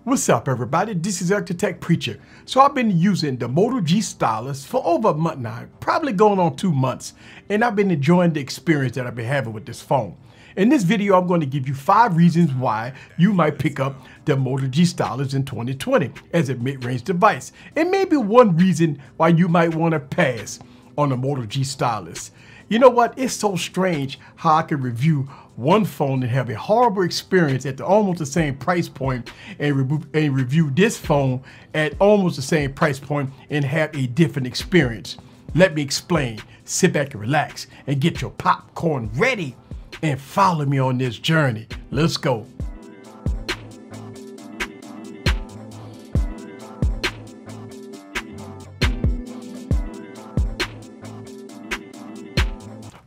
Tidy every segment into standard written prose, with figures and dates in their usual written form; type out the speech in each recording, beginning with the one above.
What's up, everybody? This is Architect Preacher. So I've been using the Moto G Stylus for over a month now, probably going on 2 months, and I've been enjoying the experience that I've been having with this phone. In this video, I'm going to give you 5 reasons why you might pick up the Moto G Stylus in 2020 as a mid-range device, and maybe 1 reason why you might want to pass on the Moto G Stylus. You know what? It's so strange how I can review one phone and have a horrible experience at almost the same price point and review this phone at almost the same price point and have a different experience. Let me explain. Sit back and relax and get your popcorn ready and follow me on this journey. Let's go.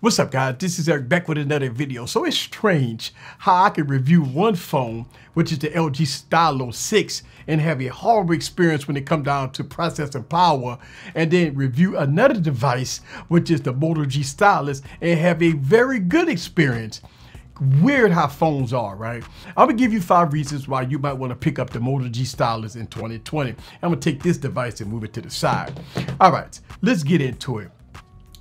What's up, guys? This is Eric back with another video. So it's strange how I can review one phone, which is the LG Stylus 6, and have a horrible experience when it comes down to processing power, and then review another device, which is the Moto G Stylus, and have a very good experience. Weird how phones are, right? I'm gonna give you 5 reasons why you might want to pick up the Moto G Stylus in 2020. I'm gonna take this device and move it to the side. All right, let's get into it.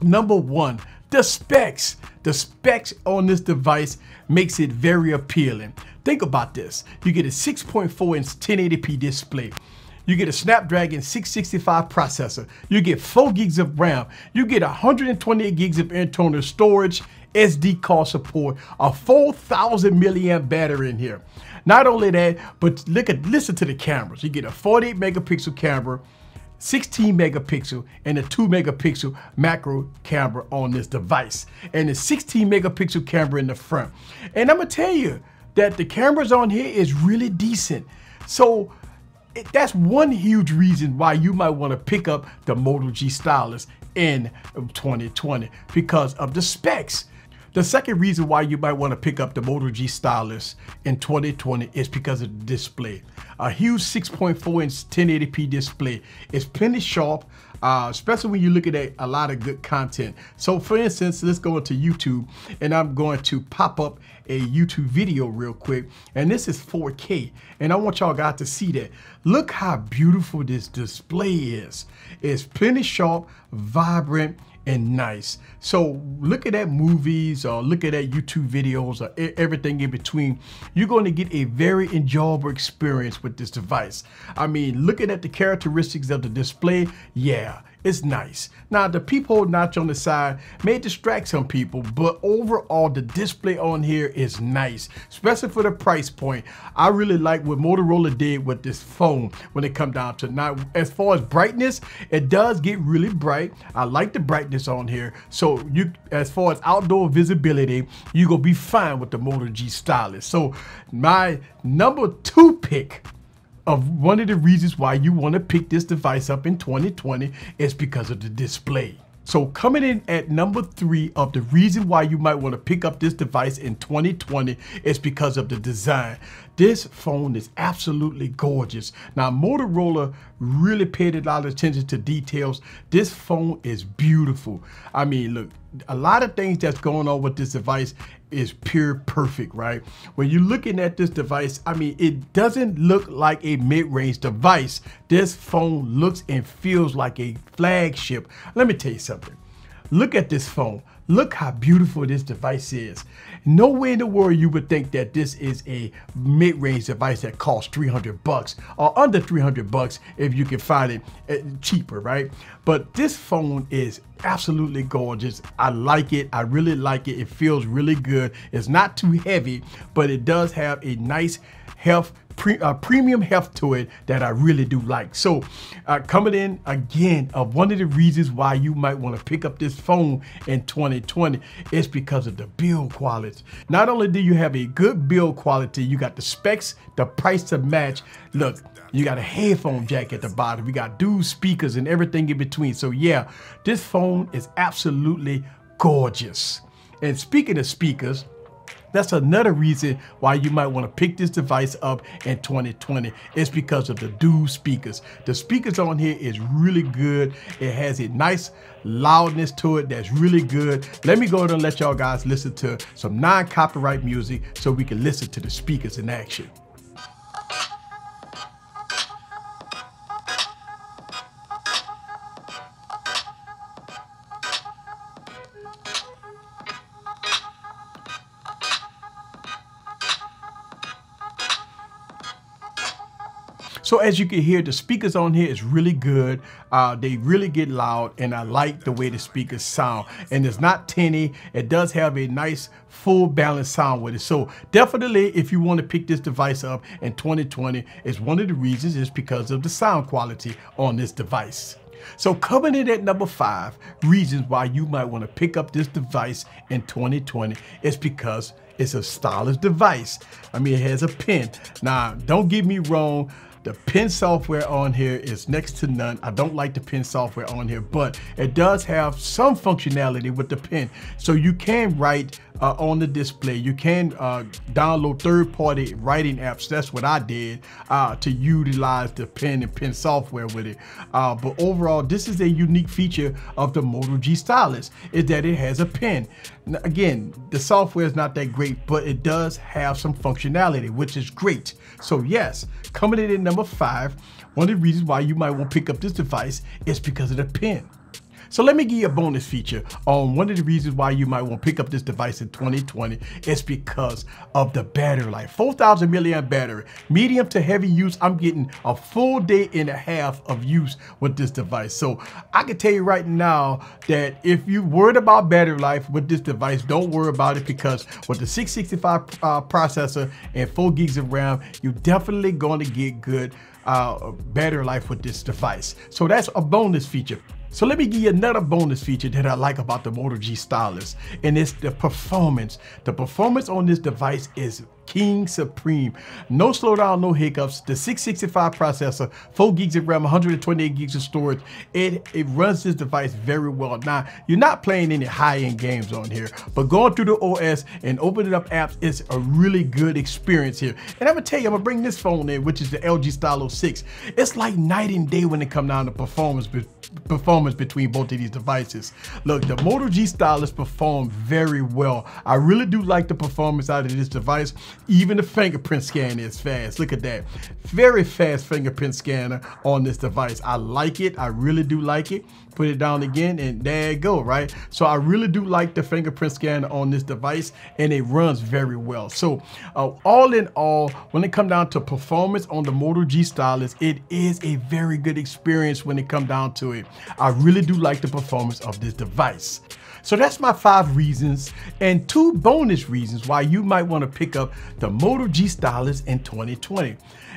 Number 1, the specs. The specs on this device makes it very appealing. Think about this. You get a 6.4 inch 1080p display. You get a Snapdragon 665 processor. You get 4 gigs of RAM. You get 128 gigs of internal storage, SD card support, a 4,000 milliamp battery in here. Not only that, but listen to the cameras. You get a 48 megapixel camera, 16 megapixel, and a 2 megapixel macro camera on this device, and a 16 megapixel camera in the front. And I'm gonna tell you that the cameras on here is really decent. So that's one huge reason why you might want to pick up the Moto G Stylus in 2020, because of the specs. The second reason why you might want to pick up the Moto G Stylus in 2020 is because of the display. A huge 6.4 inch 1080p display is plenty sharp, especially when you're looking at a lot of good content. So for instance, let's go into YouTube, and I'm going to pop up a YouTube video real quick, and this is 4K, and I want y'all guys to see that. Look how beautiful this display is. It's plenty sharp, vibrant, and nice. So looking at movies or looking at YouTube videos or everything in between, you're going to get a very enjoyable experience with this device. I mean, looking at the characteristics of the display, yeah, it's nice. Now, the peephole notch on the side may distract some people, but overall, the display on here is nice, especially for the price point. I really like what Motorola did with this phone when it comes down to. Now, as far as brightness, it does get really bright. I like the brightness on here. So as far as outdoor visibility, you're gonna be fine with the Moto G Stylus. So my number 2 pick of one of the reasons why you want to pick this device up in 2020 is because of the display. So coming in at number 3 of the reason why you might want to pick up this device in 2020 is because of the design. This phone is absolutely gorgeous. Now, Motorola really paid a lot of attention to details. This phone is beautiful. I mean, look, a lot of things that's going on with this device is pure perfect, right? When you're looking at this device, I mean, it doesn't look like a mid-range device. This phone looks and feels like a flagship. Let me tell you something. Look at this phone. Look how beautiful this device is. Nowhere in the world you would think that this is a mid-range device that costs $300 or under $300 if you can find it cheaper, right? But this phone is absolutely gorgeous. I like it. I really like it. It feels really good. It's not too heavy, but it does have a nice premium heft to it that I really do like. So coming in again, one of the reasons why you might want to pick up this phone in 2020 is because of the build quality. Not only do you have a good build quality, you got the specs, the price to match. Look, you got a headphone jack at the bottom. You got dual speakers and everything in between. So yeah, this phone is absolutely gorgeous. And speaking of speakers, that's another reason why you might want to pick this device up in 2020. It's because of the dual speakers. The speakers on here is really good. It has a nice loudness to it that's really good. Let me go ahead and let y'all guys listen to some non-copyright music so we can listen to the speakers in action. So as you can hear, the speakers on here is really good. They really get loud, and I like the way the speakers sound. And it's not tinny. It does have a nice full balanced sound with it. So definitely, if you want to pick this device up in 2020, it's one of the reasons is because of the sound quality on this device. So coming in at number 5 reasons why you might want to pick up this device in 2020 is because it's a Stylus device. I mean, it has a pen. Now, don't get me wrong. The pen software on here is next to none. I don't like the pen software on here, but it does have some functionality with the pen. So you can write on the display. You can download third-party writing apps. That's what I did to utilize the pen and pen software with it. But overall, this is a unique feature of the Moto G Stylus, is that it has a pen. Now, again, the software is not that great, but it does have some functionality, which is great. So yes, coming in at number 5, one of the reasons why you might want to pick up this device is because of the pen. So let me give you a bonus feature on one of the reasons why you might want to pick up this device in 2020 is because of the battery life. 4,000 milliamp battery, medium to heavy use. I'm getting a full day and a half of use with this device. So I can tell you right now that if you're worried about battery life with this device, don't worry about it, because with the 665 processor and 4 gigs of RAM, you're definitely going to get good battery life with this device. So that's a bonus feature. So let me give you another bonus feature that I like about the Moto G Stylus, and it's the performance. The performance on this device is king supreme. No slowdown, no hiccups. The 665 processor, 4 gigs of RAM, 128 gigs of storage. It runs this device very well. Now, you're not playing any high-end games on here, but going through the OS and opening up apps is a really good experience here. And I'm gonna tell you, I'm gonna bring this phone in, which is the LG Stylus 6. It's like night and day when it comes down to performance between both of these devices. Look, the Moto G Stylus performed very well. I really do like the performance out of this device. Even the fingerprint scan is fast. Look at that. Very fast fingerprint scanner on this device. I like it. I really do like it. Put it down again and there you go, right? So I really do like the fingerprint scanner on this device, and it runs very well. So all in all, when it comes down to performance on the Moto G Stylus, it is a very good experience when it comes down to it. I really do like the performance of this device. So that's my 5 reasons and 2 bonus reasons why you might want to pick up the Moto G Stylus in 2020.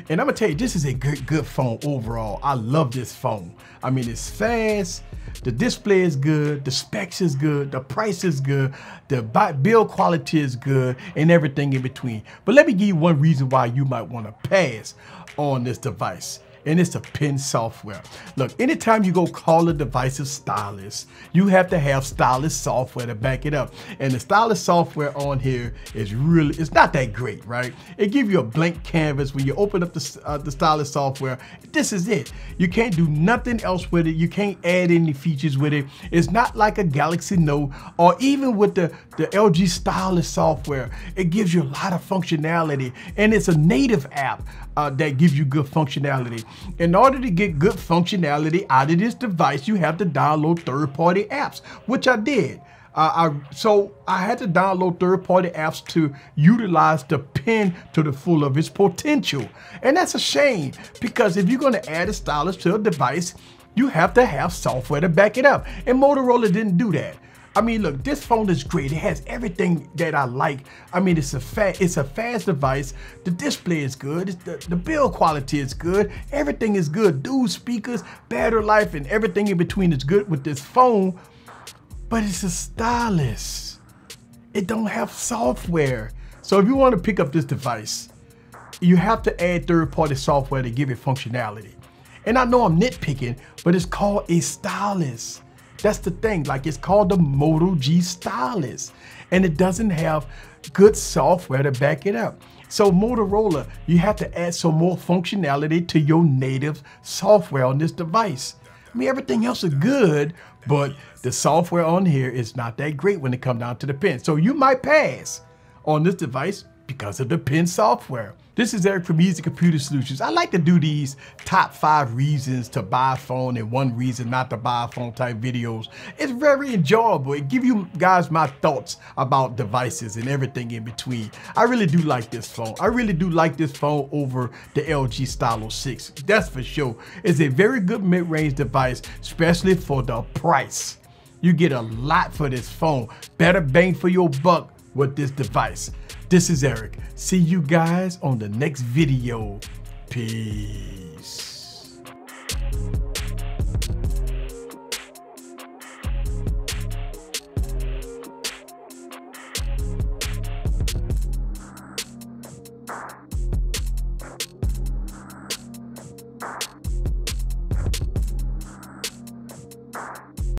And I'm gonna tell you, this is a good phone overall. I love this phone. I mean, it's fast, the display is good, the specs is good, the price is good, the build quality is good, and everything in between. But let me give you one reason why you might want to pass on this device. And it's the pen software. Look, anytime you go call a device a Stylus, you have to have Stylus software to back it up. And the Stylus software on here is really, it's not that great, right? It gives you a blank canvas when you open up the Stylus software. This is it. You can't do nothing else with it. You can't add any features with it. It's not like a Galaxy Note or even with the LG Stylus software. It gives you a lot of functionality, and it's a native app that gives you good functionality. In order to get good functionality out of this device, you have to download third-party apps, which I did. So I had to download third-party apps to utilize the pen to the full of its potential. And that's a shame, because if you're going to add a Stylus to a device, you have to have software to back it up. And Motorola didn't do that. I mean, look, this phone is great. It has everything that I like. I mean, it's a fast device. The display is good. The build quality is good. Everything is good. Dual speakers, battery life, and everything in between is good with this phone. But it's a Stylus. It don't have software. So if you want to pick up this device, you have to add third-party software to give it functionality. And I know I'm nitpicking, but it's called a Stylus. That's the thing, like, it's called the Moto G Stylus, and it doesn't have good software to back it up. So Motorola, you have to add some more functionality to your native software on this device. I mean, everything else is good, but the software on here is not that great when it comes down to the pen. So you might pass on this device because of the pen software. This is Eric from Easy Computer Solutions. I like to do these top 5 reasons to buy a phone and 1 reason not to buy a phone type videos. It's very enjoyable. It gives you guys my thoughts about devices and everything in between. I really do like this phone. I really do like this phone over the LG Stylus 6. That's for sure. It's a very good mid-range device, especially for the price. You get a lot for this phone. Better bang for your buck with this device. This is Eric. See you guys on the next video. Peace.